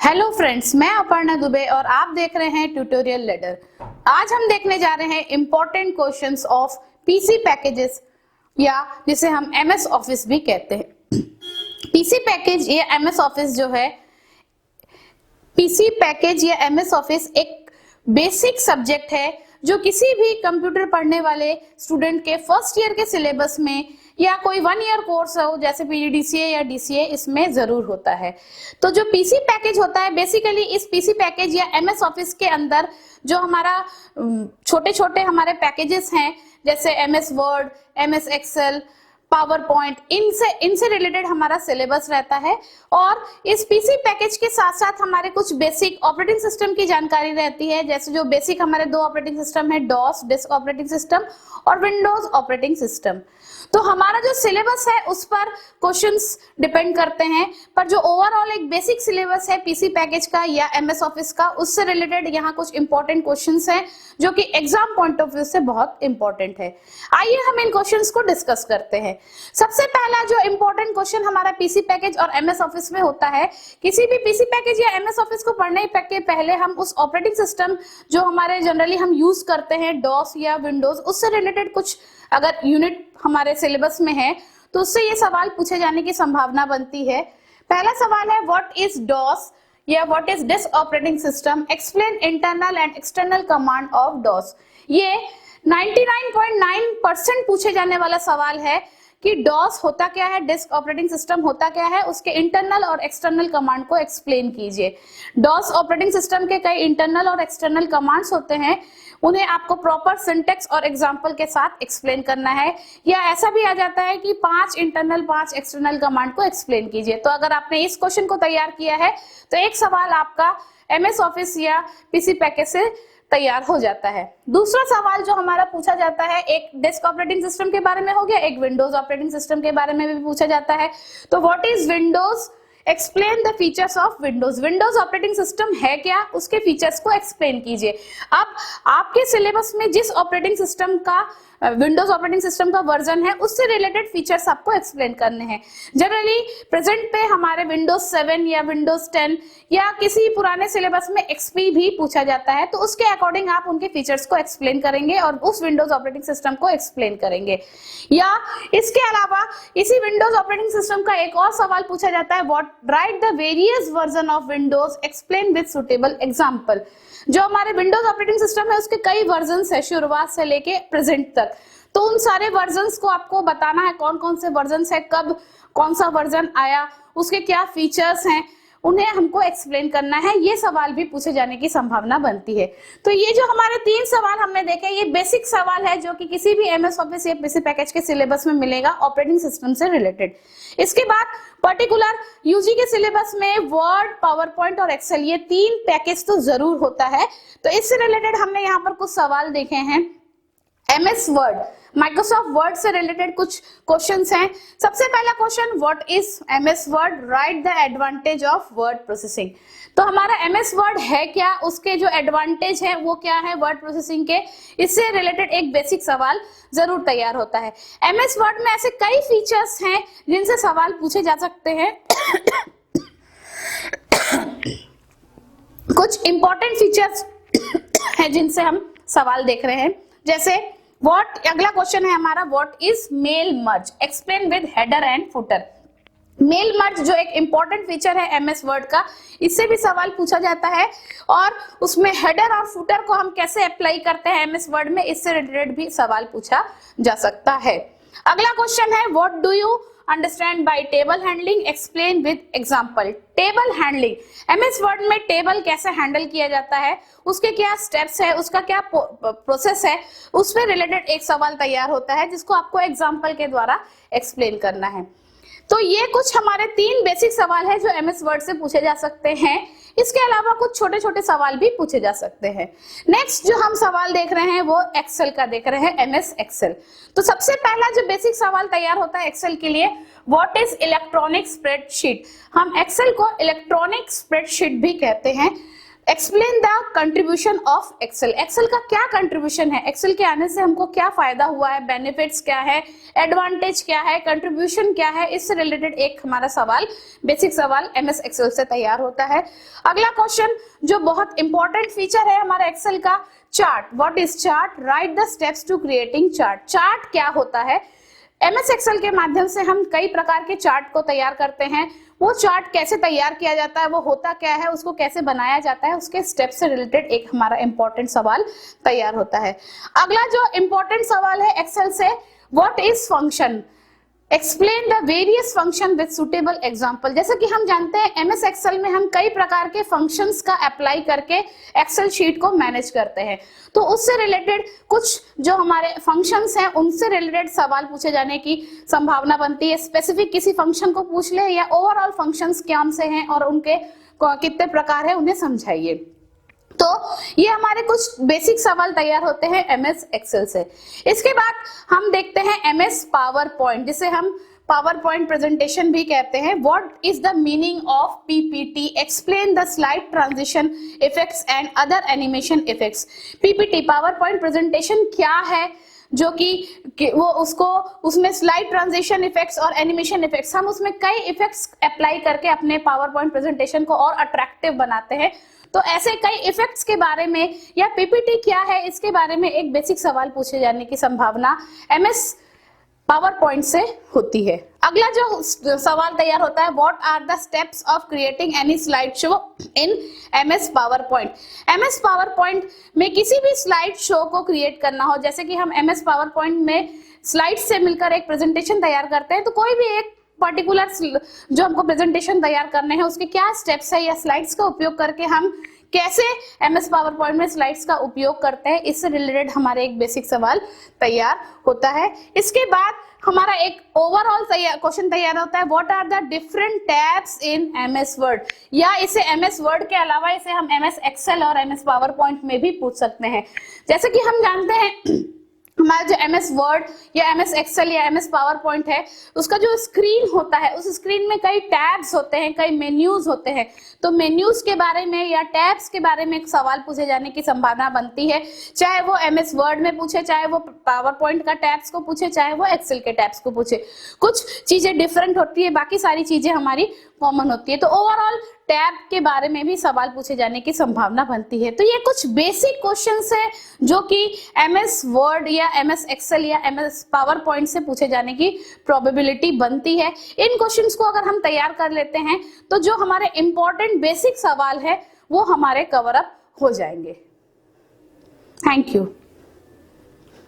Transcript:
Hello friends, मैं अपर्णा दुबे और आप देख रहे हैं ट्यूटोरियल लेडर। आज हम देखने जा रहे हैं important questions of PC packages या जिसे हम एमएस ऑफिस भी कहते हैं। पीसी पैकेज या एमएस ऑफिस जो है, पीसी पैकेज या एमएस ऑफिस एक बेसिक सब्जेक्ट है जो किसी भी कंप्यूटर पढ़ने वाले स्टूडेंट के फर्स्ट ईयर के सिलेबस में या कोई 1 ईयर कोर्स हो जैसे पीजीडीसीए या डीसीए इसमें जरूर होता है। तो जो पीसी पैकेज होता है, बेसिकली इस पीसी पैकेज या एमएस ऑफिस के अंदर जो हमारा छोटे छोटे हमारे पैकेजेस हैं जैसे MS Word, MS Excel, PowerPoint, इनसे रिलेटेड हमारा सिलेबस रहता है। और इस पीसी पैकेज के साथ साथ हमारे कुछ बेसिक ऑपरेटिंग सिस्टम की जानकारी रहती है। जैसे जो बेसिक हमारे 2 ऑपरेटिंग सिस्टम है, डॉस डिस्क ऑपरेटिंग सिस्टम और विंडोज ऑपरेटिंग सिस्टम। तो हमारा जो सिलेबस है उस पर क्वेश्चंस डिपेंड करते हैं, पर जो ओवरऑल एक बेसिक सिलेबस है पीसी पैकेज का या एमएस ऑफिस का, उससे रिलेटेड यहाँ कुछ इंपॉर्टेंट क्वेश्चंस हैं जो कि एग्जाम पॉइंट ऑफ व्यू से बहुत इंपॉर्टेंट है। आइए हम इन क्वेश्चंस को डिस्कस करते हैं। सबसे पहला जो इंपॉर्टेंट क्वेश्चन हमारा पीसी पैकेज और एमएस ऑफिस में होता है, किसी भी पीसी पैकेज या एमएस ऑफिस को पढ़ने के पहले हम उस ऑपरेटिंग सिस्टम जो हमारे जनरली हम यूज करते हैं डॉस या विंडोज, उससे रिलेटेड कुछ अगर यूनिट हमारे सिलेबस में है तो उससे ये सवाल पूछे जाने की संभावना बनती है। पहला सवाल है व्हाट इज डॉस या what is disk operating system, explain internal and external command of DOS. ये 99.9% पूछे जाने वाला सवाल है कि डॉस होता क्या है, डिस्क ऑपरेटिंग सिस्टम होता क्या है, उसके इंटरनल और एक्सटर्नल कमांड को एक्सप्लेन कीजिए। डॉस ऑपरेटिंग सिस्टम के कई इंटरनल और एक्सटर्नल कमांड्स होते हैं, उन्हें आपको प्रॉपर सिंटेक्स और एग्जांपल के साथ एक्सप्लेन करना है। या ऐसा भी आ जाता है कि 5 इंटरनल 5 एक्सटर्नल कमांड को एक्सप्लेन कीजिए। तो अगर आपने इस क्वेश्चन को तैयार किया है तो एक सवाल आपका एमएस ऑफिस या पीसी पैकेज से तैयार हो जाता है। दूसरा सवाल जो हमारा पूछा जाता है, एक डेस्क ऑपरेटिंग सिस्टम के बारे में हो गया, एक विंडोज ऑपरेटिंग सिस्टम के बारे में भी पूछा जाता है। तो what is Windows, explain the features of Windows. Windows operating system है क्या, उसके फीचर्स को एक्सप्लेन कीजिए। अब आपके सिलेबस में जिस ऑपरेटिंग सिस्टम का विंडोज ऑपरेटिंग सिस्टम का वर्जन है उससे रिलेटेड फीचर्स आपको एक्सप्लेन करने हैं। जनरली प्रेजेंट पे हमारे विंडोज 7 या विंडोज 10 या किसी पुराने सिलेबस में एक्सपी भी पूछा जाता है, तो उसके अकॉर्डिंग आप उनके फीचर्स को एक्सप्लेन करेंगे और उस विंडोज ऑपरेटिंग सिस्टम को एक्सप्लेन करेंगे। या इसके अलावा इसी विंडोज ऑपरेटिंग सिस्टम का एक और सवाल पूछा जाता है, what right the various version of Windows, explain with suitable example. जो हमारे विंडोज ऑपरेटिंग सिस्टम है उसके कई वर्जन्स है शुरुआत से लेके प्रेजेंट तक, तो उन सारे वर्जन्स को आपको बताना है, कौन कौन से वर्जन्स है, कब कौन सा वर्जन आया, उसके क्या फीचर्स हैं, उन्हें हमको एक्सप्लेन करना है। ये सवाल भी पूछे जाने की संभावना बनती है। तो ये जो हमारे 3 सवाल हमने देखे, ये बेसिक सवाल है जो कि किसी भी एमएस ऑफिस या पीसी पैकेज के सिलेबस में मिलेगा ऑपरेटिंग सिस्टम से रिलेटेड। इसके बाद पर्टिकुलर यूजी के सिलेबस में वर्ड, पावर पॉइंट और एक्सेल, ये 3 पैकेज तो जरूर होता है। तो इससे रिलेटेड हमने यहाँ पर कुछ सवाल देखे हैं। एमएस वर्ड, माइक्रोसॉफ्ट वर्ड से रिलेटेड कुछ क्वेश्चंस हैं। सबसे पहला question, what is MS word, right the advantage of word processing. तो हमारा एमएस वर्ड है क्या, उसके जो एडवांटेज है वो क्या है वर्ड प्रोसेसिंग के, इससे रिलेटेड एक बेसिक सवाल जरूर तैयार होता है। एमएस वर्ड में ऐसे कई फीचर्स हैं जिनसे सवाल पूछे जा सकते हैं। कुछ इंपॉर्टेंट फीचर्स हैं जिनसे हम सवाल देख रहे हैं, जैसे अगला क्वेश्चन है हमारा, what is mail merge, explain with header and footer. Mail merge जो एक इंपॉर्टेंट फीचर है एमएस वर्ड का, इससे भी सवाल पूछा जाता है और उसमें हेडर और फुटर को हम कैसे अप्लाई करते हैं एमएस वर्ड में, इससे रिलेटेड भी सवाल पूछा जा सकता है। अगला क्वेश्चन है, what do you understand by table handling, explain with example. Table handling, MS word में टेबल कैसे हैंडल किया जाता है, उसके क्या स्टेप्स है, उसका क्या प्रोसेस है, उससे रिलेटेड एक सवाल तैयार होता है जिसको आपको एग्जांपल के द्वारा एक्सप्लेन करना है। तो ये कुछ हमारे 3 बेसिक सवाल है जो एमएस वर्ड से पूछे जा सकते हैं। इसके अलावा कुछ छोटे छोटे सवाल भी पूछे जा सकते हैं। नेक्स्ट जो हम सवाल देख रहे हैं वो एक्सेल का देख रहे हैं, एमएस एक्सेल। तो सबसे पहला जो बेसिक सवाल तैयार होता है एक्सेल के लिए, व्हाट इज इलेक्ट्रॉनिक स्प्रेडशीट। हम एक्सेल को इलेक्ट्रॉनिक स्प्रेडशीट भी कहते हैं। Explain the contribution of Excel. Excel का क्या कंट्रीब्यूशन है, एक्सेल के आने से हमको क्या फायदा हुआ है, बेनिफिट्स क्या है, एडवांटेज क्या है, कंट्रीब्यूशन क्या है, इससे रिलेटेड एक हमारा सवाल, बेसिक सवाल एमएस एक्सेल से तैयार होता है। अगला क्वेश्चन जो बहुत इंपॉर्टेंट फीचर है हमारा एक्सेल का, chart. What is chart? Write the steps to creating chart. Chart क्या होता है? एमएस एक्सेल के माध्यम से हम कई प्रकार के चार्ट को तैयार करते हैं। वो चार्ट कैसे तैयार किया जाता है, वो होता क्या है, उसको कैसे बनाया जाता है, उसके स्टेप से रिलेटेड एक हमारा इंपॉर्टेंट सवाल तैयार होता है। अगला जो इंपॉर्टेंट सवाल है एक्सेल से, what is function? Explain the various function with suitable example. जैसे कि हम जानते हैं एमएस एक्सेल में हम कई प्रकार के फंक्शंस का अप्लाई करके एक्सेल शीट को मैनेज करते हैं, तो उससे रिलेटेड कुछ जो हमारे फंक्शंस हैं उनसे रिलेटेड सवाल पूछे जाने की संभावना बनती है। स्पेसिफिक किसी फंक्शन को पूछ ले या ओवरऑल फंक्शंस कौन से हैं और उनके कितने प्रकार है उन्हें समझाइए। तो ये हमारे कुछ बेसिक सवाल तैयार होते हैं एमएस एक्सेल से। इसके बाद हम देखते हैं एमएस पावर पॉइंट, जिसे हम पावर पॉइंट प्रेजेंटेशन भी कहते हैं। What is the meaning of PPT? Explain the slide transition effects and other animation effects. PPT power point presentation क्या है, जो कि वो उसको उसमें स्लाइड ट्रांजिशन इफेक्ट्स और एनिमेशन इफेक्ट्स, हम उसमें कई इफेक्ट्स अप्लाई करके अपने पावर पॉइंट प्रेजेंटेशन को और अट्रैक्टिव बनाते हैं। तो ऐसे कई इफेक्ट्स के बारे में या पीपीटी क्या है इसके बारे में एक बेसिक सवाल पूछे जाने की संभावना एमएस पावर पॉइंट से होती है। अगला जो सवाल तैयार होता है, what are the steps of creating any slide show in MS PowerPoint. MS PowerPoint में किसी भी स्लाइड शो को क्रिएट करना हो, जैसे कि हम एमएस पावर पॉइंट में स्लाइड से मिलकर एक प्रेजेंटेशन तैयार करते हैं, तो कोई भी एक पर्टिकुलर जो हमको प्रेजेंटेशन तैयार करने हैं उसके क्या स्टेप्स है या स्लाइड्स का उपयोग करके हम कैसे एमएस पावर पॉइंट में स्लाइड्स का उपयोग करते हैं, इससे रिलेटेड हमारे एक बेसिक सवाल तैयार होता है। इसके बाद हमारा एक ओवरऑल क्वेश्चन तैयार होता है, what are the different tabs in MS Word, या इसे एमएस वर्ड के अलावा इसे हम एमएस एक्सेल और एमएस पावर पॉइंट में भी पूछ सकते हैं। जैसे कि हम जानते हैं हमारा जो एमएस वर्ड या एमएस एक्सेल या एमएस पावर पॉइंट है, उसका जो स्क्रीन होता है उस स्क्रीन में कई टैब्स होते हैं, कई मेन्यूज होते हैं। तो मेन्यूज के बारे में या टैब्स के बारे में एक सवाल पूछे जाने की संभावना बनती है, चाहे वो एमएस वर्ड में पूछे, चाहे वो पावर पॉइंट का टैब्स को पूछे, चाहे वो एक्सेल के टैब्स को पूछे। कुछ चीजें डिफरेंट होती है, बाकी सारी चीजें हमारी कॉमन होती है। तो ओवरऑल टैब के बारे में भी सवाल पूछे जाने की संभावना बनती है। तो ये कुछ बेसिक क्वेश्चंस है जो कि एमएस वर्ड या एमएस एक्सेल या एमएस पावर पॉइंट से पूछे जाने की प्रोबेबिलिटी बनती है। इन क्वेश्चंस को अगर हम तैयार कर लेते हैं तो जो हमारे इंपॉर्टेंट बेसिक सवाल है वो हमारे कवर अप हो जाएंगे। Thank you.